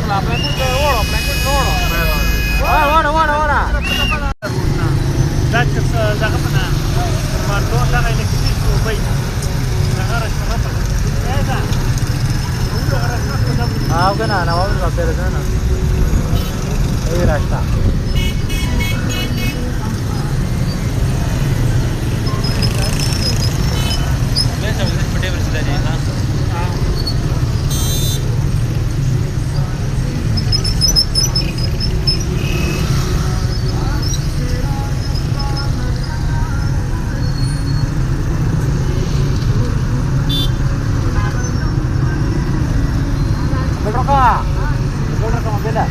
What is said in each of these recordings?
La blanket de oro, blanket de oro. Ora. ذاك دغه نه مارتو دغه الکتریک وبای دغه راشنه په دا او کنه انا وابل غفله ده انا اي راشتا ليش بدي بس ده ها Betul beda.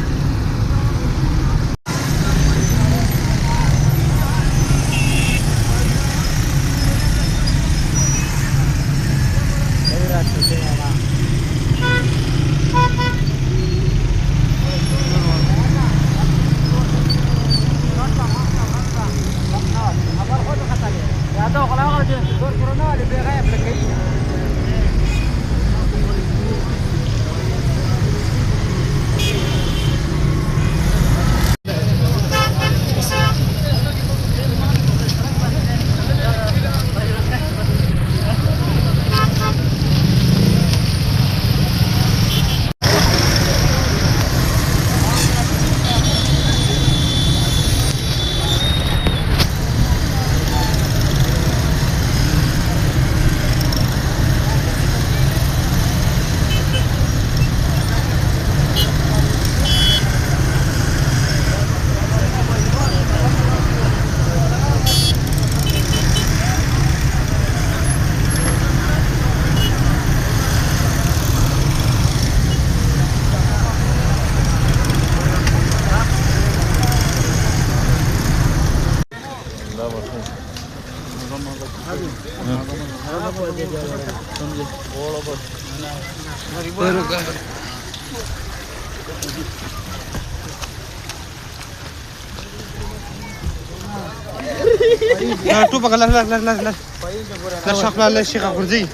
لا توبك لا لا لا لا لا لا شغله لا شيخ غردي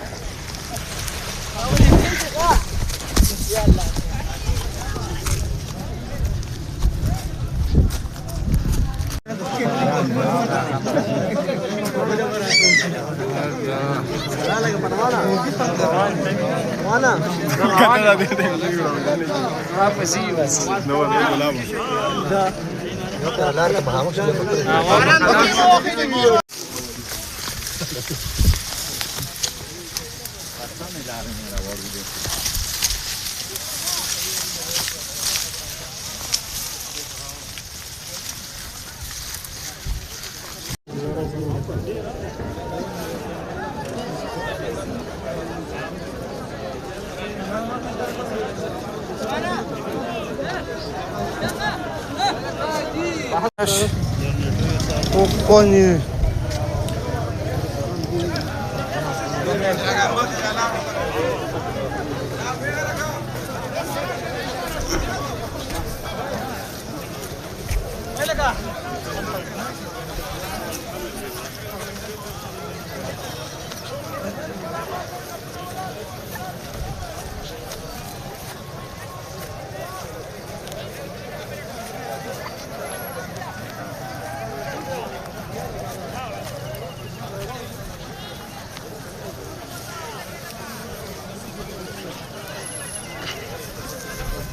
Кони.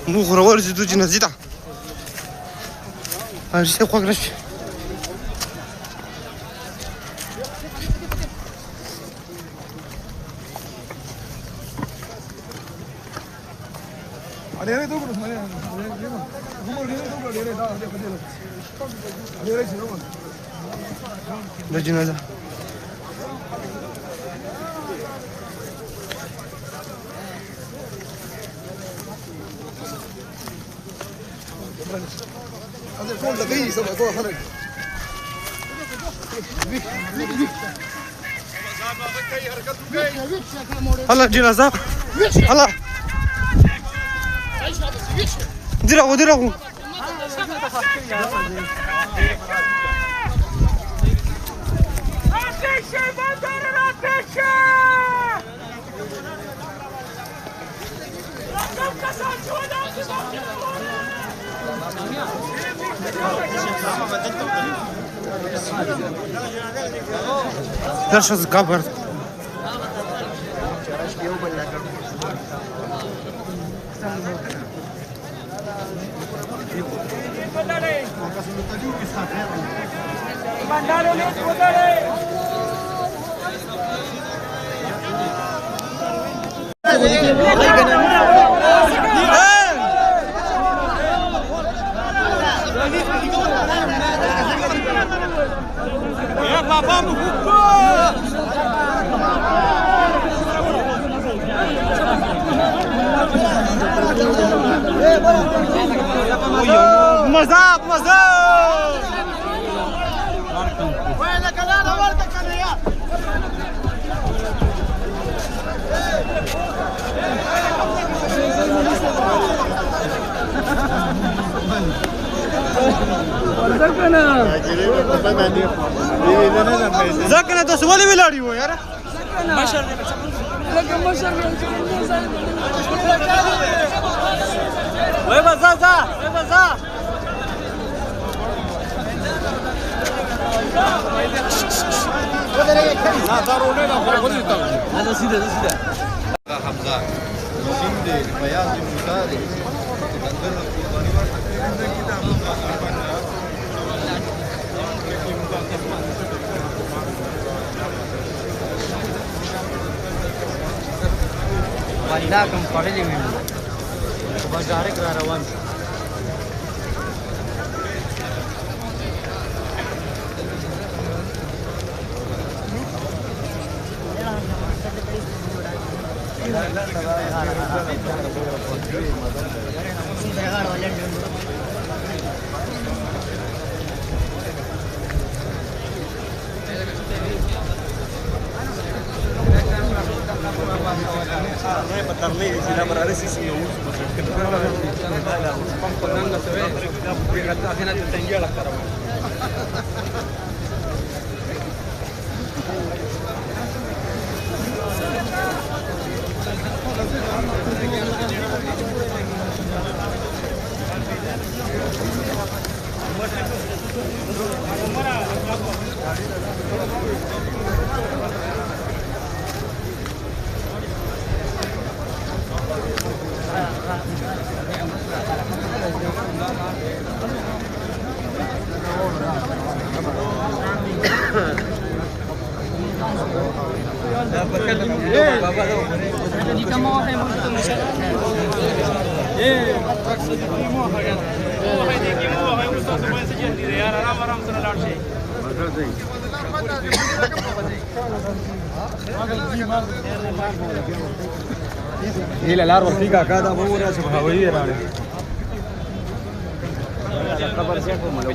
مو غروار زيدو جنازيتا هرشي خوغرش عليه دوغ ده جنازة هذا كل دقيقة سبع طول حرق هلا جنازة هلا ديروا Rakam kazanç oynadı. درشز قبر مزاق مزاق وينك انا ورتك انا يا زكنا تو سوالي ویلاړی و یار مشر لکه مشر وای بزا زا وای بزا لا ضروري لا خذ هذا سيده سيده حمزه سند بياض المساري बंदा कम पढ़े में बाजार करा रवान هي الأربع فيها كذا مو ناس بهوية يعني خبر زيكم ولا